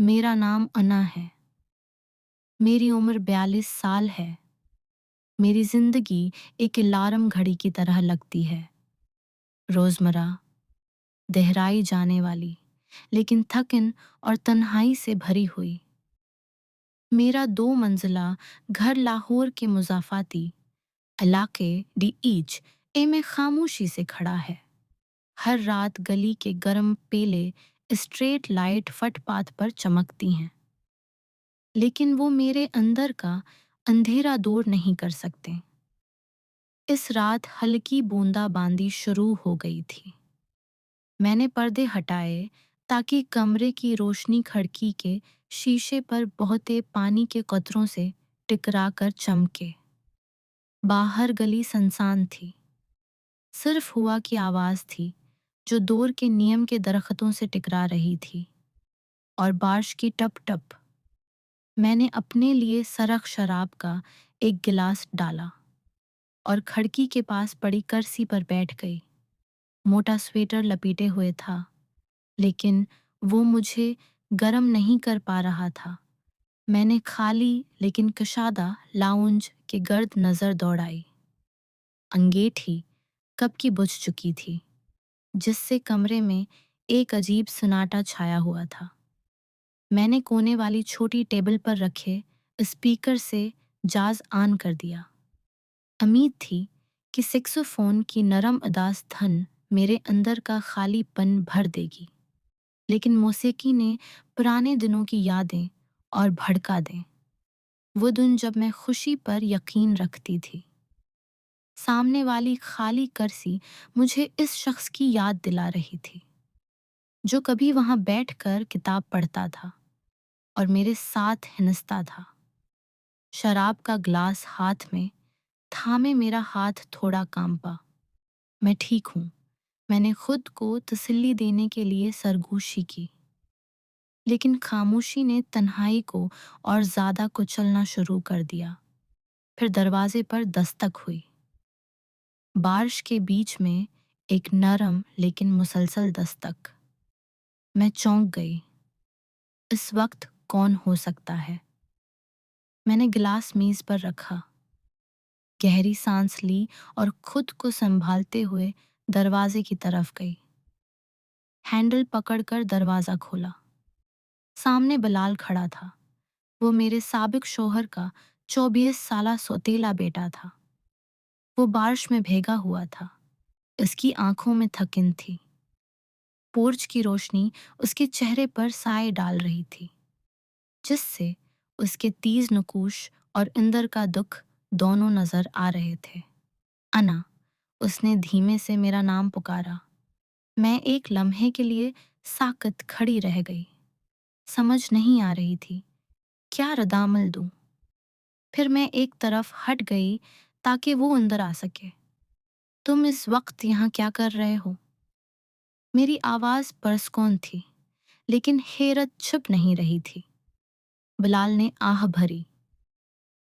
मेरा नाम अना है। मेरी उम्र 42 साल है। मेरी जिंदगी एक अलार्म घड़ी की तरह लगती है। रोजमर्रा दोहराई जाने वाली, लेकिन थकन और तन्हाई से भरी हुई। मेरा 2 मंजिला घर लाहौर के मुज़ाफ़ाती इलाके डी ईच ए में खामोशी से खड़ा है। हर रात गली के गर्म पेले स्ट्रेट लाइट फुटपाथ पर चमकती हैं, लेकिन वो मेरे अंदर का अंधेरा दूर नहीं कर सकते। इस रात हल्की बूंदाबांदी शुरू हो गई थी। मैंने पर्दे हटाए ताकि कमरे की रोशनी खिड़की के शीशे पर बहते पानी के कतरों से टकरा कर चमके। बाहर गली सुनसान थी। सिर्फ हवा की आवाज़ थी जो दूर के नीम के दरख्तों से टकरा रही थी, और बारिश की टप टप। मैंने अपने लिए सरख शराब का एक गिलास डाला और खिड़की के पास पड़ी कुर्सी पर बैठ गई। मोटा स्वेटर लपेटे हुए था, लेकिन वो मुझे गर्म नहीं कर पा रहा था। मैंने खाली लेकिन कशादा लाउंज के गर्द नज़र दौड़ाई। अंगीठी कब की बुझ चुकी थी, जिससे कमरे में एक अजीब सन्नाटा छाया हुआ था। मैंने कोने वाली छोटी टेबल पर रखे स्पीकर से जाज ऑन कर दिया। उम्मीद थी कि सेक्सोफोन की नरम अदास धन मेरे अंदर का खालीपन भर देगी, लेकिन मौसीकी ने पुराने दिनों की यादें और भड़का दें। वो दिन जब मैं खुशी पर यकीन रखती थी। सामने वाली खाली कुर्सी मुझे इस शख्स की याद दिला रही थी, जो कभी वहां बैठकर किताब पढ़ता था और मेरे साथ हिंसता था। शराब का ग्लास हाथ में थामे मेरा हाथ थोड़ा कांपा। मैं ठीक हूँ, मैंने खुद को तसल्ली देने के लिए सरगोशी की, लेकिन खामोशी ने तन्हाई को और ज्यादा कुचलना शुरू कर दिया। फिर दरवाजे पर दस्तक हुई। बारिश के बीच में एक नरम लेकिन मुसलसल दस्तक। मैं चौंक गई। इस वक्त कौन हो सकता है? मैंने गिलास मेज पर रखा, गहरी सांस ली और खुद को संभालते हुए दरवाजे की तरफ गई। हैंडल पकड़कर दरवाजा खोला। सामने बलाल खड़ा था। वो मेरे साबिक शौहर का 24 साला सौतेला बेटा था। वो बारिश में भीगा हुआ था। उसकी आंखों में थकिन थी। पोर्च की रोशनी उसके चेहरे पर साए डाल रही थी, जिससे उसके तेज नकूश और अंदर का दुख दोनों नजर आ रहे थे। अना, उसने धीमे से मेरा नाम पुकारा। मैं एक लम्हे के लिए साकत खड़ी रह गई। समझ नहीं आ रही थी क्या रदामल दूं। फिर मैं एक तरफ हट गई ताकि वो अंदर आ सके। तुम इस वक्त यहाँ क्या कर रहे हो? मेरी आवाज़ परस्कौन थी, लेकिन हैरत छुप नहीं रही थी। बिलाल ने आह भरी,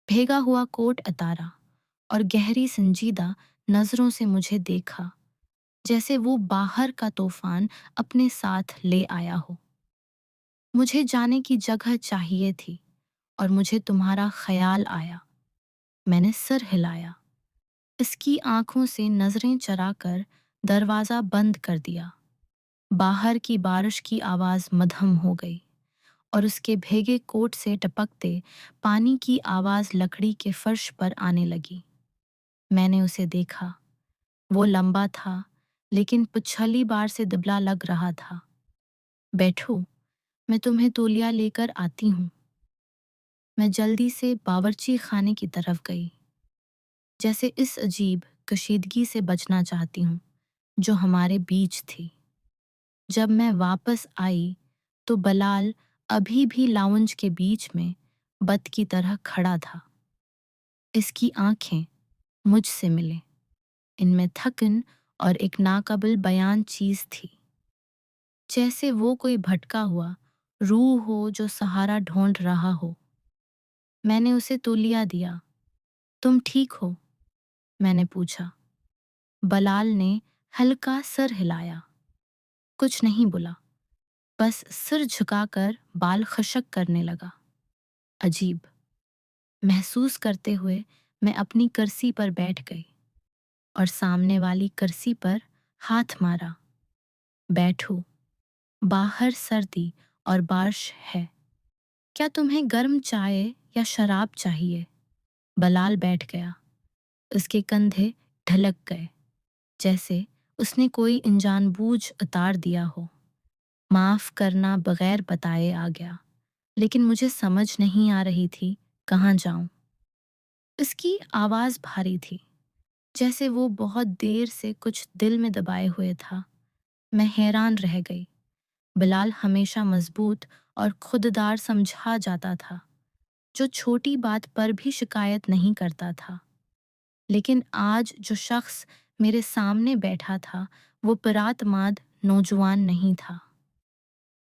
भीगा हुआ कोट उतारा और गहरी संजीदा नजरों से मुझे देखा, जैसे वो बाहर का तूफान अपने साथ ले आया हो। मुझे जाने की जगह चाहिए थी और मुझे तुम्हारा ख्याल आया। मैंने सिर हिलाया। इसकी आंखों से नजरें चराकर दरवाजा बंद कर दिया। बाहर की बारिश की आवाज मद्धम हो गई और उसके भीगे कोट से टपकते पानी की आवाज लकड़ी के फर्श पर आने लगी। मैंने उसे देखा। वो लंबा था, लेकिन पिछली बार से दुबला लग रहा था। बैठो, मैं तुम्हें तौलिया लेकर आती हूँ। मैं जल्दी से बावर्ची खाने की तरफ गई, जैसे इस अजीब कशीदगी से बचना चाहती हूँ जो हमारे बीच थी। जब मैं वापस आई तो बलाल अभी भी लाउंज के बीच में बत की तरह खड़ा था। इसकी आंखें मुझसे मिले। इनमें थकन और एक नाकाबिल बयान चीज थी, जैसे वो कोई भटका हुआ रूह हो जो सहारा ढूंढ रहा हो। मैंने उसे तौलिया दिया। तुम ठीक हो? मैंने पूछा। बलाल ने हल्का सर हिलाया, कुछ नहीं बोला। बस सिर झुकाकर बाल खशक करने लगा। अजीब महसूस करते हुए मैं अपनी कुर्सी पर बैठ गई और सामने वाली कुर्सी पर हाथ मारा। बैठो, बाहर सर्दी और बारिश है। क्या तुम्हें गर्म चाय या शराब चाहिए? बलाल बैठ गया। उसके कंधे ढलक गए, जैसे उसने कोई अनजानबूझ उतार दिया हो। माफ करना बगैर बताए आ गया, लेकिन मुझे समझ नहीं आ रही थी कहाँ जाऊं। उसकी आवाज भारी थी, जैसे वो बहुत देर से कुछ दिल में दबाए हुए था। मैं हैरान रह गई। बिलाल हमेशा मजबूत और खुददार समझा जाता था, जो छोटी बात पर भी शिकायत नहीं करता था। लेकिन आज जो शख्स मेरे सामने बैठा था, वो परातमाद नौजवान नहीं था।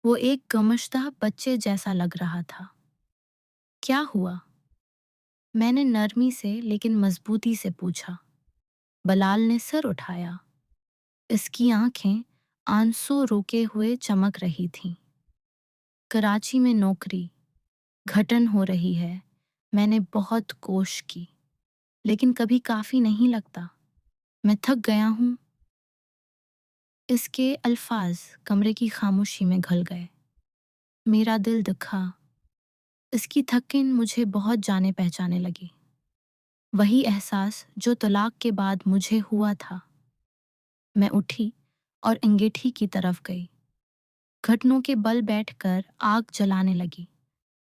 वो एक गमश्ता बच्चे जैसा लग रहा था। क्या हुआ? मैंने नरमी से लेकिन मजबूती से पूछा। बलाल ने सर उठाया। इसकी आंखें आंसू रोके हुए चमक रही थीं। कराची में नौकरी, घटन हो रही है। मैंने बहुत कोशिश की, लेकिन कभी काफी नहीं लगता। मैं थक गया हूँ। इसके अल्फाज कमरे की खामोशी में घुल गए। मेरा दिल दुखा। इसकी थकिन मुझे बहुत जाने पहचाने लगी। वही एहसास जो तलाक के बाद मुझे हुआ था। मैं उठी और अंगीठी की तरफ गई। घुटनों के बल बैठकर आग जलाने लगी।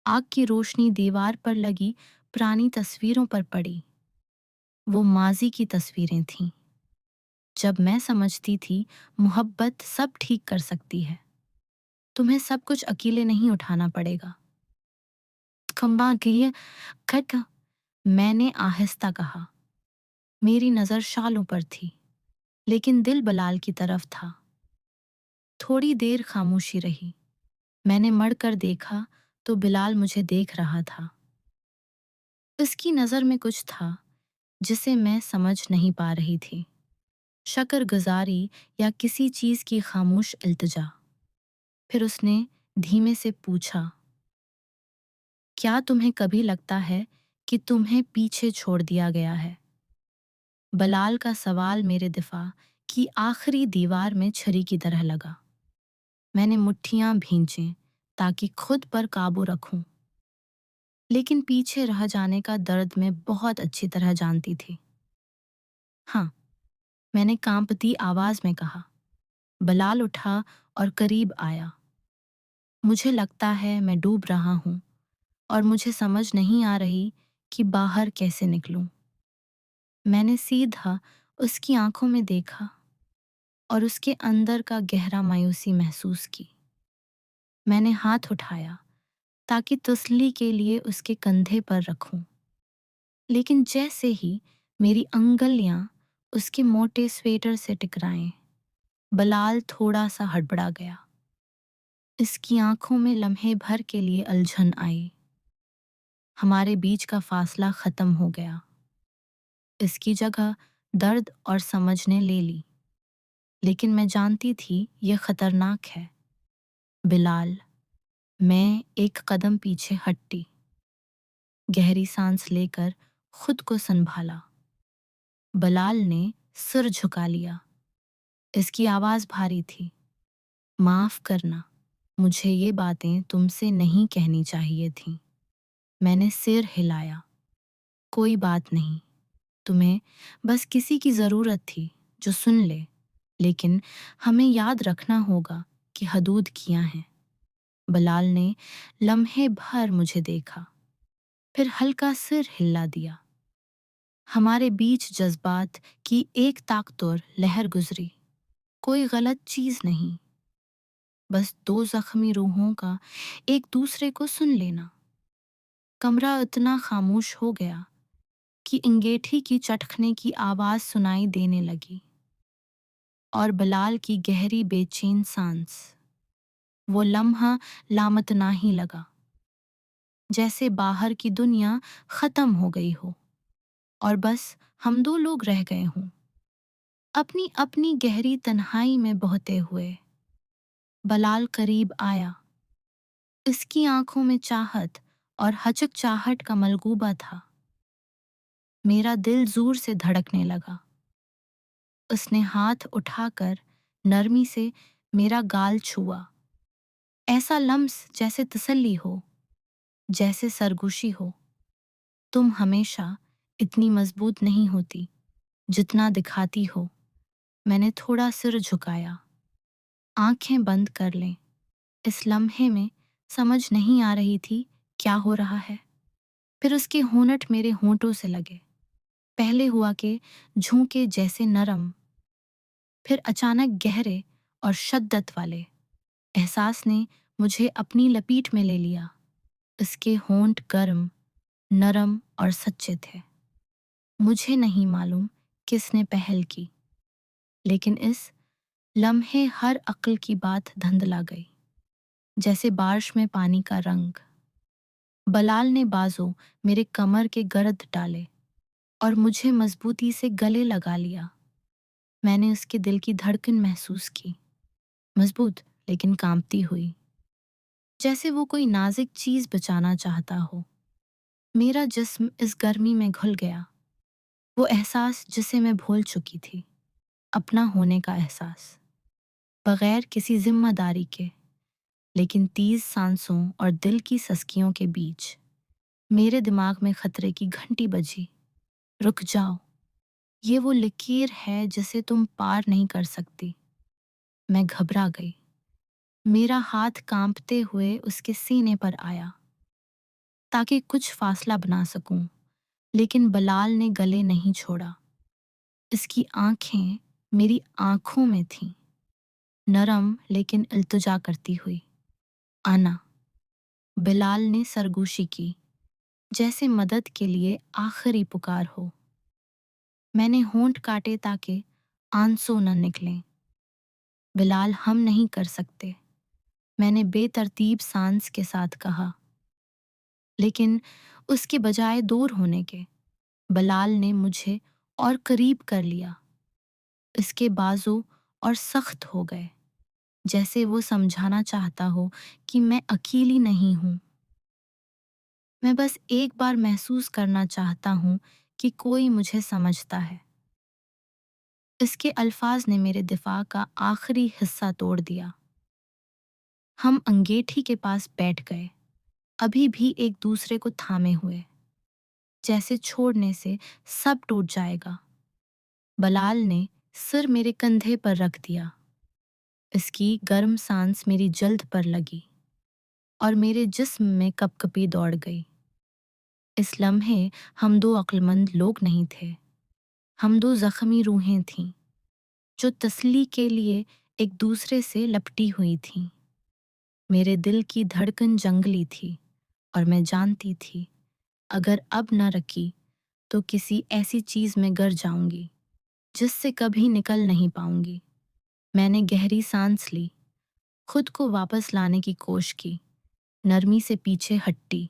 आग की रोशनी दीवार पर लगी पुरानी तस्वीरों पर पड़ी। वो माजी की तस्वीरें थीं, जब मैं समझती थी मोहब्बत सब ठीक कर सकती है। तुम्हें सब कुछ अकेले नहीं उठाना पड़ेगा। खंबा गई खट, मैंने आहिस्ता कहा। मेरी नजर शालों पर थी, लेकिन दिल बलाल की तरफ था। थोड़ी देर खामोशी रही। मैंने मड़कर देखा तो बिलाल मुझे देख रहा था। उसकी नजर में कुछ था जिसे मैं समझ नहीं पा रही थी। शकरगुजारी या किसी चीज की खामोश इल्तिजा। फिर उसने धीमे से पूछा, क्या तुम्हें कभी लगता है कि तुम्हें पीछे छोड़ दिया गया है? बलाल का सवाल मेरे दिफा की आखिरी दीवार में छरी की तरह लगा। मैंने मुट्ठियां भींची ताकि खुद पर काबू रखूं, लेकिन पीछे रह जाने का दर्द मैं बहुत अच्छी तरह जानती थी। हाँ, मैंने कांपती आवाज में कहा। बलाल उठा और करीब आया। मुझे लगता है मैं डूब रहा हूँ और मुझे समझ नहीं आ रही कि बाहर कैसे निकलूं। मैंने सीधा उसकी आंखों में देखा और उसके अंदर का गहरा मायूसी महसूस की। मैंने हाथ उठाया ताकि तसल्ली के लिए उसके कंधे पर रखूं, लेकिन जैसे ही मेरी अंगुलियां उसके मोटे स्वेटर से टकराएं, बलाल थोड़ा सा हड़बड़ा गया। इसकी आंखों में लम्हे भर के लिए उलझन आई। हमारे बीच का फासला खत्म हो गया। इसकी जगह दर्द और समझ ने ले ली, लेकिन मैं जानती थी ये खतरनाक है। बिलाल, मैं एक कदम पीछे हटी, गहरी सांस लेकर खुद को संभाला। बलाल ने सिर झुका लिया। इसकी आवाज भारी थी। माफ करना, मुझे ये बातें तुमसे नहीं कहनी चाहिए थीं। मैंने सिर हिलाया। कोई बात नहीं, तुम्हें बस किसी की जरूरत थी जो सुन ले, लेकिन हमें याद रखना होगा कि हदूद किया है। बलाल ने लम्हे भर मुझे देखा, फिर हल्का सिर हिला दिया। हमारे बीच जज्बात की एक ताकतवर लहर गुजरी। कोई गलत चीज नहीं, बस दो जख्मी रूहों का एक दूसरे को सुन लेना। कमरा इतना खामोश हो गया कि अंगीठी की चटकने की आवाज सुनाई देने लगी और बलाल की गहरी बेचैन सांस। वो लम्हा लामतना ही लगा, जैसे बाहर की दुनिया खत्म हो गई हो और बस हम दो लोग रह गए हों, अपनी अपनी गहरी तन्हाई में बहते हुए। बलाल करीब आया। इसकी आंखों में चाहत और हचकचाहट का मलगूबा था। मेरा दिल जोर से धड़कने लगा। उसने हाथ उठाकर नरमी से मेरा गाल छुआ, ऐसा लम्स जैसे तसल्ली हो, जैसे सरगोशी हो। तुम हमेशा इतनी मजबूत नहीं होती जितना दिखाती हो। मैंने थोड़ा सिर झुकाया। आंखें बंद कर लें। इस लम्हे में समझ नहीं आ रही थी क्या हो रहा है। फिर उसके होंठ मेरे होंठों से लगे, पहले हुआ के झोंके जैसे नरम, फिर अचानक गहरे और शद्दत वाले। एहसास ने मुझे अपनी लपीट में ले लिया। उसके होंठ गर्म, नरम और सच्चे थे। मुझे नहीं मालूम किसने पहल की, लेकिन इस लम्हे हर अक्ल की बात धंधला गई, जैसे बारिश में पानी का रंग। बलाल ने बाजों मेरे कमर के गर्द डाले और मुझे मजबूती से गले लगा लिया। मैंने उसके दिल की धड़कन महसूस की, मजबूत लेकिन कांपती हुई, जैसे वो कोई नाजुक चीज बचाना चाहता हो। मेरा जिस्म इस गर्मी में घुल गया, वो एहसास जिसे मैं भूल चुकी थी, अपना होने का एहसास, बगैर किसी जिम्मेदारी के। लेकिन तेज सांसों और दिल की सस्कियों के बीच मेरे दिमाग में खतरे की घंटी बजी। रुक जाओ, ये वो लकीर है जिसे तुम पार नहीं कर सकती। मैं घबरा गई। मेरा हाथ कांपते हुए उसके सीने पर आया ताकि कुछ फासला बना सकूं, लेकिन बलाल ने गले नहीं छोड़ा। इसकी आंखें मेरी आंखों में थीं, नरम लेकिन इल्तिजा करती हुई। आना, बिलाल ने सरगोशी की, जैसे मदद के लिए आखिरी पुकार हो। मैंने होंठ काटे ताकि आंसू न निकलें। बिलाल, हम नहीं कर सकते, मैंने बेतरतीब सांस के साथ कहा। लेकिन उसके बजाय दूर होने के, बिलाल ने मुझे और करीब कर लिया। इसके बाजू और सख्त हो गए, जैसे वो समझाना चाहता हो कि मैं अकेली नहीं हूं। मैं बस एक बार महसूस करना चाहता हूं कि कोई मुझे समझता है। इसके अल्फाज ने मेरे दिफा का आखिरी हिस्सा तोड़ दिया। हम अंगीठी के पास बैठ गए, अभी भी एक दूसरे को थामे हुए, जैसे छोड़ने से सब टूट जाएगा। बलाल ने सिर मेरे कंधे पर रख दिया। इसकी गर्म सांस मेरी जल्द पर लगी और मेरे जिस्म में कपकपी दौड़ गई। इस लम्हे हम दो अक्लमंद लोग नहीं थे, हम दो जख्मी रूहें थीं, जो तसल्ली के लिए एक दूसरे से लपटी हुई थीं। मेरे दिल की धड़कन जंगली थी और मैं जानती थी अगर अब न रखी तो किसी ऐसी चीज में गिर जाऊंगी जिससे कभी निकल नहीं पाऊंगी। मैंने गहरी सांस ली, खुद को वापस लाने की कोशिश की, नरमी से पीछे हटी,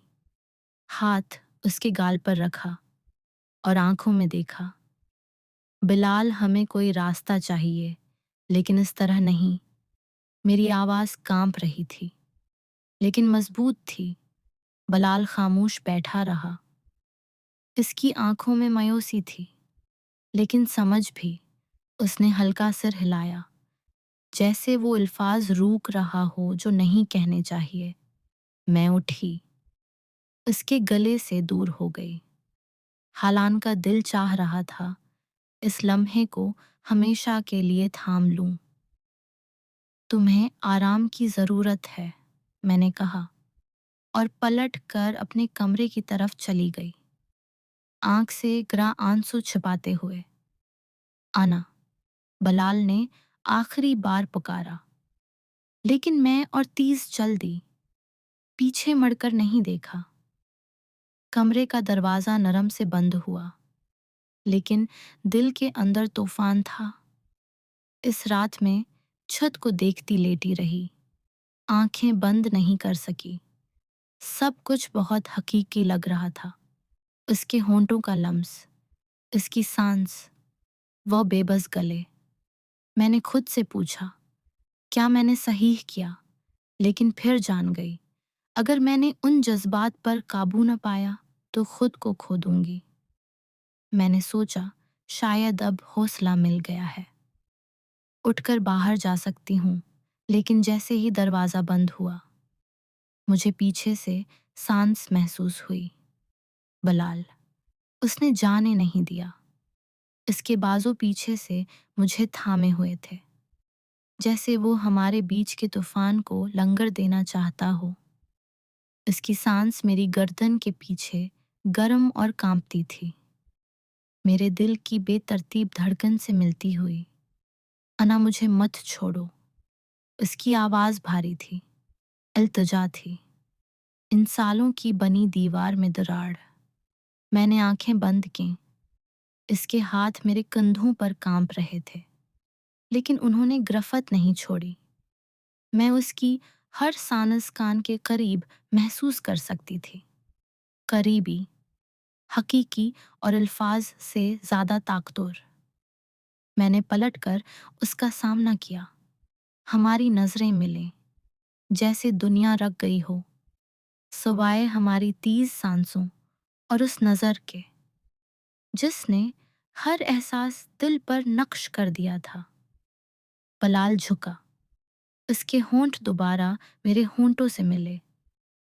हाथ उसके गाल पर रखा और आंखों में देखा। बिलाल, हमें कोई रास्ता चाहिए, लेकिन इस तरह नहीं। मेरी आवाज कांप रही थी, लेकिन मजबूत थी। बिलाल खामोश बैठा रहा। इसकी आंखों में मायूसी थी, लेकिन समझ भी। उसने हल्का सिर हिलाया, जैसे वो अल्फाज रोक रहा हो जो नहीं कहने चाहिए। मैं उठी, उसके गले से दूर हो गई। हालान का दिल चाह रहा था इस लम्हे को हमेशा के लिए थाम लूं। तुम्हें आराम की जरूरत है, मैंने कहा, और पलट कर अपने कमरे की तरफ चली गई, आंख से गिरा आंसू छिपाते हुए। आना, बलाल ने आखिरी बार पुकारा, लेकिन मैं और तीस चल दी, पीछे मुड़कर नहीं देखा। कमरे का दरवाजा नरम से बंद हुआ, लेकिन दिल के अंदर तूफान था। इस रात में छत को देखती लेटी रही, आंखें बंद नहीं कर सकी। सब कुछ बहुत हकीकी लग रहा था। उसके होंठों का लम्स, इसकी सांस, वो बेबस गले। मैंने खुद से पूछा, क्या मैंने सही किया? लेकिन फिर जान गई, अगर मैंने उन जज्बात पर काबू न पाया तो खुद को खो दूंगी। मैंने सोचा शायद अब हौसला मिल गया है, उठकर बाहर जा सकती हूँ। लेकिन जैसे ही दरवाज़ा बंद हुआ, मुझे पीछे से सांस महसूस हुई। बलाल, उसने जाने नहीं दिया। इसके बाजू पीछे से मुझे थामे हुए थे, जैसे वो हमारे बीच के तूफान को लंगर देना चाहता हो। इसकी सांस मेरी गर्दन के पीछे गर्म और कांपती थी, मेरे दिल की बेतरतीब धड़कन से मिलती हुई। अना, मुझे मत छोड़ो। उसकी आवाज़ भारी थी, इल्तिजा थी। इन सालों की बनी दीवार में दरार। मैंने आंखें बंद की। इसके हाथ मेरे कंधों पर कांप रहे थे, लेकिन उन्होंने गिरफ्त नहीं छोड़ी। मैं उसकी हर सांस कान के करीब महसूस कर सकती थी। करीबी, हकीकी और अल्फाज से ज़्यादा ताकतवर। मैंने पलटकर उसका सामना किया। हमारी नज़रें मिलीं, जैसे दुनिया रक गई हो, सिवाय हमारी तेज सांसों और उस नज़र के, जिसने हर एहसास दिल पर नक्श कर दिया था। बलाल झुका। उसके होंठ दोबारा मेरे होंठों से मिले,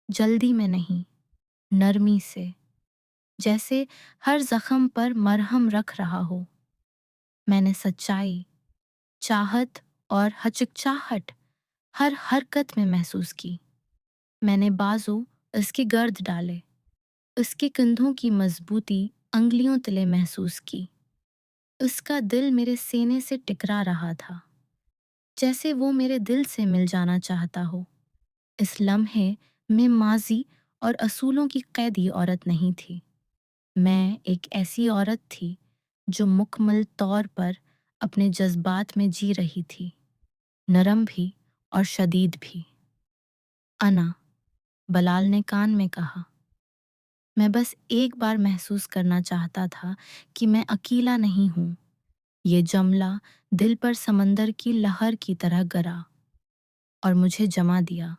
जल्दी में नहीं, नरमी से, जैसे हर जख्म पर मरहम रख रहा हो। मैंने सच्चाई, चाहत और हचकचाहट हर हरकत में महसूस की। मैंने बाजू उसके गर्द डाले, उसके कंधों की मजबूती अंगलियों तले महसूस की। उसका दिल मेरे सीने से टकरा रहा था, जैसे वो मेरे दिल से मिल जाना चाहता हो। इस लम्हे में माजी और असूलों की कैदी औरत नहीं थी। मैं एक ऐसी औरत थी जो मुकम्मल तौर पर अपने जज्बात में जी रही थी, नरम भी और शदीद भी। अना, बलाल ने कान में कहा, मैं बस एक बार महसूस करना चाहता था कि मैं अकेला नहीं हूँ। ये जुमला दिल पर समंदर की लहर की तरह गिरा और मुझे जमा दिया।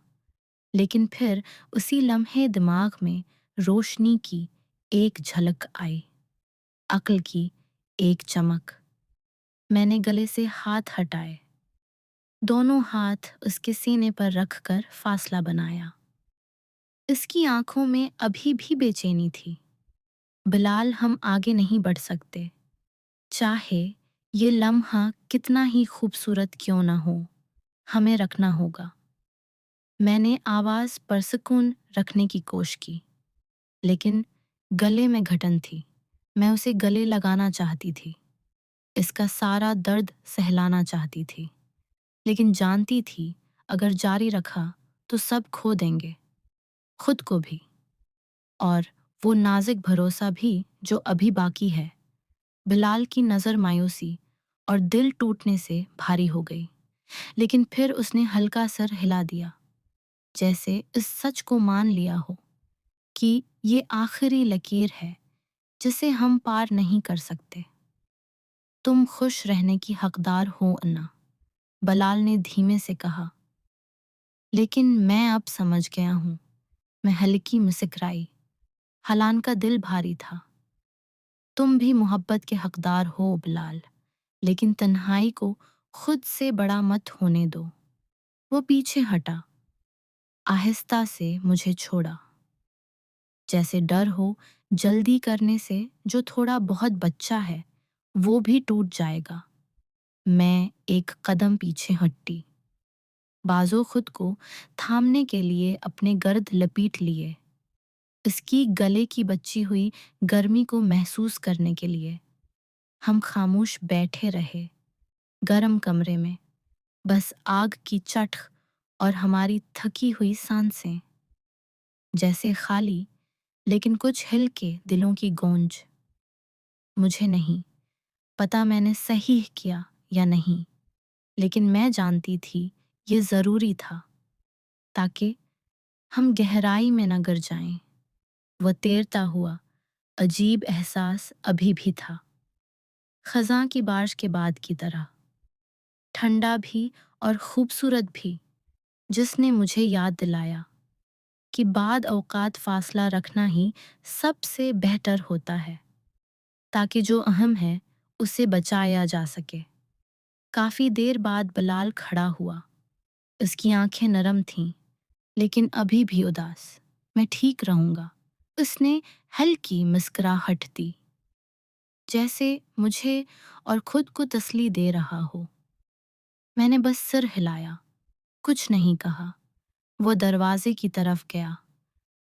लेकिन फिर उसी लम्हे दिमाग में रोशनी की एक झलक आई, अक्ल की एक चमक। मैंने गले से हाथ हटाए, दोनों हाथ उसके सीने पर रखकर फासला बनाया। इसकी आंखों में अभी भी बेचैनी थी। बिलाल, हम आगे नहीं बढ़ सकते, चाहे ये लम्हा कितना ही खूबसूरत क्यों ना हो। हमें रखना होगा। मैंने आवाज़ परसकून रखने की कोशिश की, लेकिन गले में घटन थी। मैं उसे गले लगाना चाहती थी, इसका सारा दर्द सहलाना चाहती थी, लेकिन जानती थी अगर जारी रखा तो सब खो देंगे, खुद को भी और वो नाजुक भरोसा भी जो अभी बाकी है। बिलाल की नज़र मायूसी और दिल टूटने से भारी हो गई, लेकिन फिर उसने हल्का सर हिला दिया, जैसे इस सच को मान लिया हो कि ये आखिरी लकीर है जिसे हम पार नहीं कर सकते। तुम खुश रहने की हकदार हो अन्ना, बलाल ने धीमे से कहा। लेकिन मैं अब समझ गया हूँ। मैं हल्की मुस्कुराई। हलान का दिल भारी था। तुम भी मोहब्बत के हकदार हो बिलाल, लेकिन तन्हाई को खुद से बड़ा मत होने दो। वो पीछे हटा, आहिस्ता से मुझे छोड़ा, जैसे डर हो जल्दी करने से जो थोड़ा बहुत बच्चा है वो भी टूट जाएगा। मैं एक कदम पीछे हटी, बाजू खुद को थामने के लिए अपने गर्द लपेट लिए, इसकी गले की बची हुई गर्मी को महसूस करने के लिए। हम खामोश बैठे रहे, गर्म कमरे में, बस आग की चटख और हमारी थकी हुई सांसें, जैसे खाली लेकिन कुछ हिल के दिलों की गूंज। मुझे नहीं पता मैंने सही किया या नहीं, लेकिन मैं जानती थी ये ज़रूरी था, ताकि हम गहराई में न गिर जाएं। वह तैरता हुआ अजीब एहसास अभी भी था, खज़ां की बारिश के बाद की तरह, ठंडा भी और खूबसूरत भी, जिसने मुझे याद दिलाया कि बाद औक़ात फ़ासला रखना ही सबसे बेहतर होता है, ताकि जो अहम है उसे बचाया जा सके। काफ़ी देर बाद बिलाल खड़ा हुआ। उसकी आंखें नरम थीं, लेकिन अभी भी उदास। मैं ठीक रहूंगा, उसने हल्की मुस्कुराहट दी, जैसे मुझे और खुद को तसल्ली दे रहा हो। मैंने बस सिर हिलाया, कुछ नहीं कहा। वो दरवाजे की तरफ गया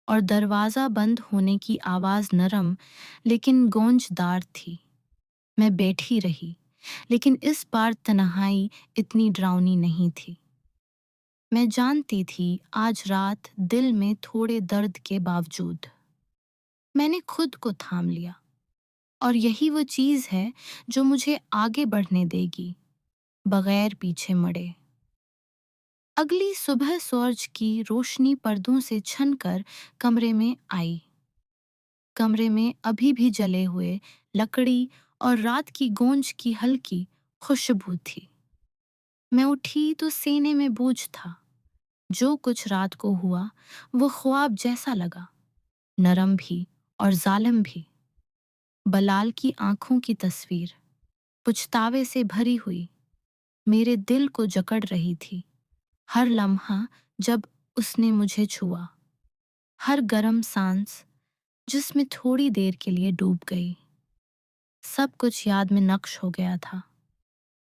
और दरवाज़ा बंद होने की आवाज़ नरम लेकिन गूंजदार थी। मैं बैठी रही, लेकिन इस बार तन्हाई इतनी डरावनी नहीं थी। मैं जानती थी आज रात दिल में थोड़े दर्द के बावजूद मैंने खुद को थाम लिया, और यही वो चीज़ है जो मुझे आगे बढ़ने देगी, बगैर पीछे मुड़े। अगली सुबह सूरज की रोशनी पर्दों से छनकर कमरे में आई। कमरे में अभी भी जले हुए लकड़ी और रात की गोंज की हल्की खुशबू थी। मैं उठी तो सीने में बोझ था। जो कुछ रात को हुआ वो ख्वाब जैसा लगा, नरम भी और जालिम भी। बलाल की आंखों की तस्वीर पुछतावे से भरी हुई मेरे दिल को जकड़ रही थी। हर लम्हा जब उसने मुझे छुआ, हर गर्म सांस जिसमें थोड़ी देर के लिए डूब गई, सब कुछ याद में नक्श हो गया था,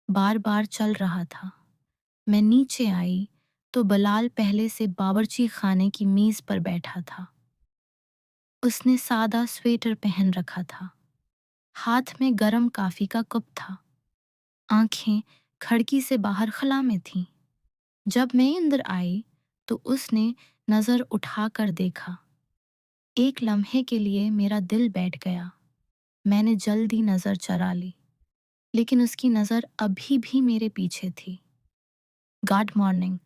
बार बार चल रहा था। मैं नीचे आई तो बलाल पहले से बावर्ची खाने की मेज पर बैठा था। उसने सादा स्वेटर पहन रखा था, हाथ में गरम कॉफी का कप था, आंखें खिड़की से बाहर खला में थीं। जब मैं अंदर आई तो उसने नजर उठाकर देखा। एक लम्हे के लिए मेरा दिल बैठ गया। मैंने जल्दी नजर चरा ली, लेकिन उसकी नजर अभी भी मेरे पीछे थी। गुड मॉर्निंग,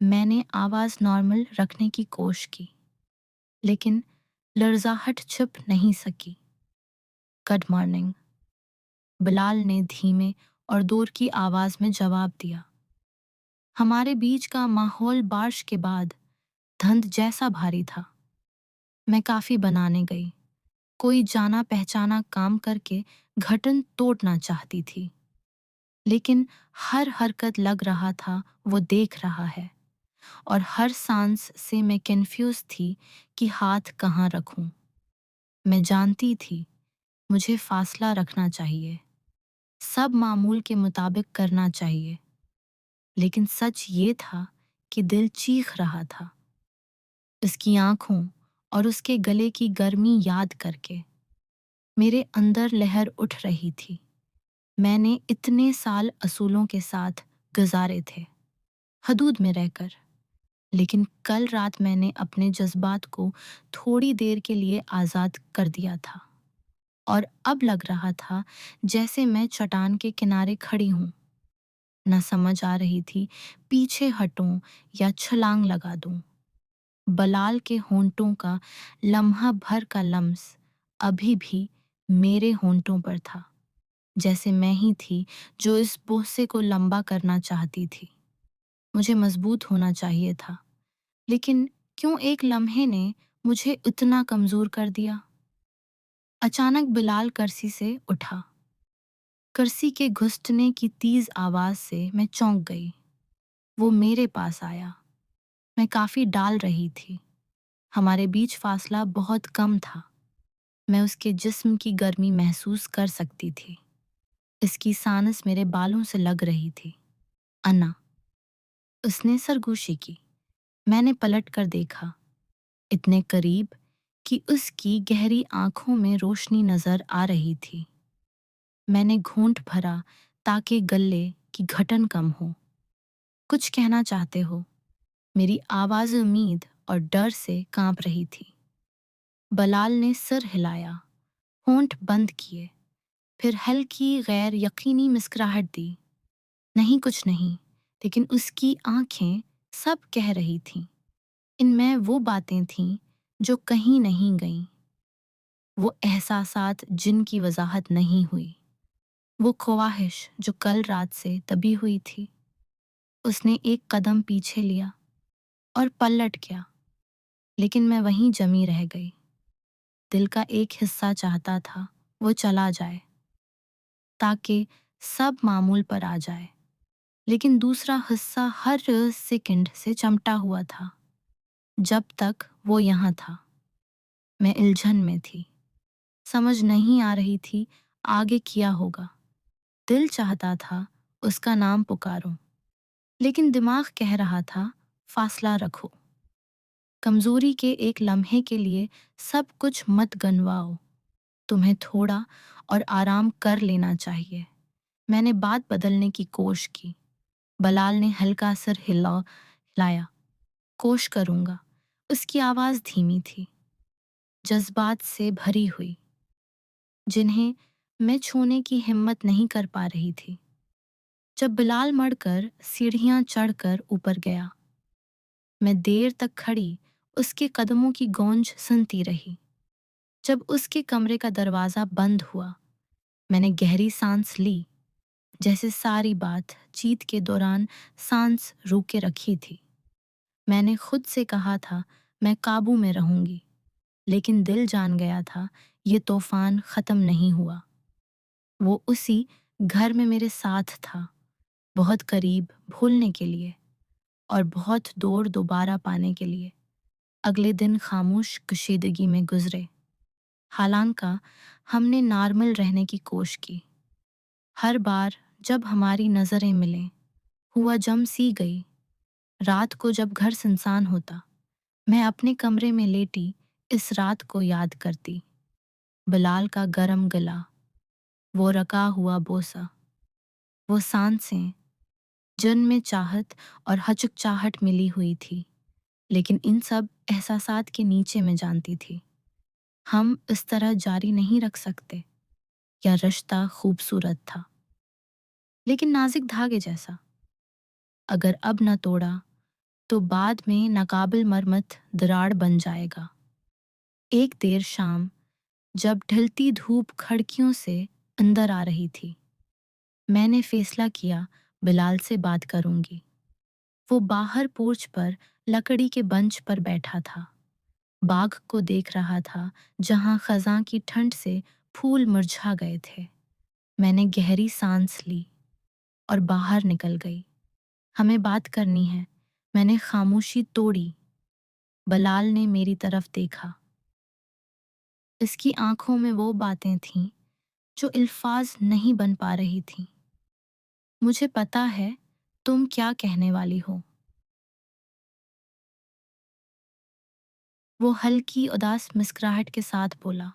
मैंने आवाज नॉर्मल रखने की कोशिश की, लेकिन लर्जाहट छुप नहीं सकी। गुड मॉर्निंग, बिलाल ने धीमे और दूर की आवाज में जवाब दिया। हमारे बीच का माहौल बारिश के बाद धुंध जैसा भारी था। मैं काफी बनाने गई, कोई जाना पहचाना काम करके घटन तोड़ना चाहती थी, लेकिन हर हरकत लग रहा था वो देख रहा है, और हर सांस से मैं कंफ्यूज थी कि हाथ कहाँ रखूं। मैं जानती थी मुझे फासला रखना चाहिए, सब मामूल के मुताबिक करना चाहिए, लेकिन सच ये था कि दिल चीख रहा था। उसकी आंखों और उसके गले की गर्मी याद करके मेरे अंदर लहर उठ रही थी। मैंने इतने साल असूलों के साथ गुजारे थे, हदूद में रहकर, लेकिन कल रात मैंने अपने जज्बात को थोड़ी देर के लिए आज़ाद कर दिया था, और अब लग रहा था जैसे मैं चट्टान के किनारे खड़ी हूँ। न समझ आ रही थी पीछे हटूं या छलांग लगा दूं। बलाल के होंठों का लम्हा भर का लम्स अभी भी मेरे होंठों पर था, जैसे मैं ही थी जो इस बोझे को लंबा करना चाहती थी। मुझे मजबूत होना चाहिए था, लेकिन क्यों एक लम्हे ने मुझे इतना कमजोर कर दिया। अचानक बिलाल कुर्सी से उठा। कुर्सी के घुसटने की तेज आवाज से मैं चौंक गई। वो मेरे पास आया। मैं काफी डाल रही थी, हमारे बीच फासला बहुत कम था। मैं उसके जिस्म की गर्मी महसूस कर सकती थी। इसकी सांस मेरे बालों से लग रही थी। अन्ना, उसने सरगोशी की। मैंने पलट कर देखा, इतने करीब कि उसकी गहरी आंखों में रोशनी नजर आ रही थी। मैंने घूंट भरा ताकि गले की घटन कम हो। कुछ कहना चाहते हो? मेरी आवाज उम्मीद और डर से कांप रही थी। बलाल ने सिर हिलाया, होंठ बंद किए, फिर हल्की गैर यकीनी मुस्कुराहट दी। नहीं, कुछ नहीं, लेकिन उसकी आंखें सब कह रही थीं। इनमें वो बातें थीं जो कहीं नहीं गईं, वो एहसासात जिनकी वजाहत नहीं हुई, वो ख्वाहिश जो कल रात से दबी हुई थी। اس نے ایک قدم پیچھے لیا اور پلٹ گیا، لیکن میں وہیں جمی رہ گئی۔ دل کا ایک حصہ چاہتا تھا وہ چلا جائے تاکہ سب معمول پر آ جائے، لیکن دوسرا حصہ ہر سیکنڈ سے چمٹا ہوا تھا۔ جب تک وہ یہاں تھا میں الجھن میں تھی، سمجھ نہیں آ رہی تھی آگے کیا ہوگا۔ دل چاہتا تھا اس کا نام پکاروں، لیکن دماغ کہہ رہا تھا فاصلہ رکھو، کمزوری کے ایک لمحے کے لیے سب کچھ مت گنواؤ، تمہیں تھوڑا اور آرام کر لینا چاہیے۔ میں نے بات بدلنے کی کوشش کی۔ بلال نے ہلکا سر ہلایا۔ کوشش کروں گا۔ اس کی آواز دھیمی تھی، جذبات سے بھری ہوئی، جنہیں میں چھونے کی ہمت نہیں کر پا رہی تھی۔ جب بلال مڑ کر سیڑھیاں چڑھ کر اوپر گیا، میں دیر تک کھڑی اس کے قدموں کی گونج سنتی رہی۔ جب اس کے کمرے کا دروازہ بند ہوا، میں نے گہری سانس لی، جیسے ساری بات چیت کے دوران سانس روکے رکھی تھی۔ میں نے خود سے کہا تھا میں قابو میں رہوں گی، لیکن دل جان گیا تھا یہ طوفان ختم نہیں ہوا۔ وہ اسی گھر میں میرے ساتھ تھا، بہت قریب بھولنے کے لیے اور بہت دور دوبارہ پانے کے لیے۔ اگلے دن خاموش کشیدگی میں گزرے، حالانکہ ہم نے نارمل رہنے کی کوشش کی۔ ہر بار جب ہماری نظریں ملیں، ہوا جم سی گئی۔ رات کو جب گھر سنسان ہوتا، میں اپنے کمرے میں لیٹی اس رات کو یاد کرتی۔ بلال کا گرم گلا، وہ رکا ہوا بوسہ، وہ سانسیں جن میں چاہت اور ہچکچاہٹ ملی ہوئی تھی، لیکن ان سب احساسات کے نیچے میں جانتی تھی ہم اس طرح جاری نہیں رکھ سکتے۔ یا رشتہ خوبصورت تھا، لیکن نازک دھاگے جیسا، اگر اب نہ توڑا تو بعد میں ناقابل مرمت دراڑ بن جائے گا۔ ایک دیر شام، جب ڈھلتی دھوپ کھڑکیوں سے اندر آ رہی تھی، میں نے فیصلہ کیا بلال سے بات کروں گی۔ وہ باہر پورچ پر لکڑی کے بنچ پر بیٹھا تھا، باغ کو دیکھ رہا تھا جہاں خزاں کی ٹھنڈ سے پھول مرجھا گئے تھے۔ میں نے گہری سانس لی اور باہر نکل گئی۔ ہمیں بات کرنی ہے، میں نے خاموشی توڑی۔ بلال نے میری طرف دیکھا، اس کی آنکھوں میں وہ باتیں تھیں جو الفاظ نہیں بن پا رہی تھیں۔ مجھے پتا ہے تم کیا کہنے والی ہو۔ وہ ہلکی اداس مسکراہٹ کے ساتھ بولا،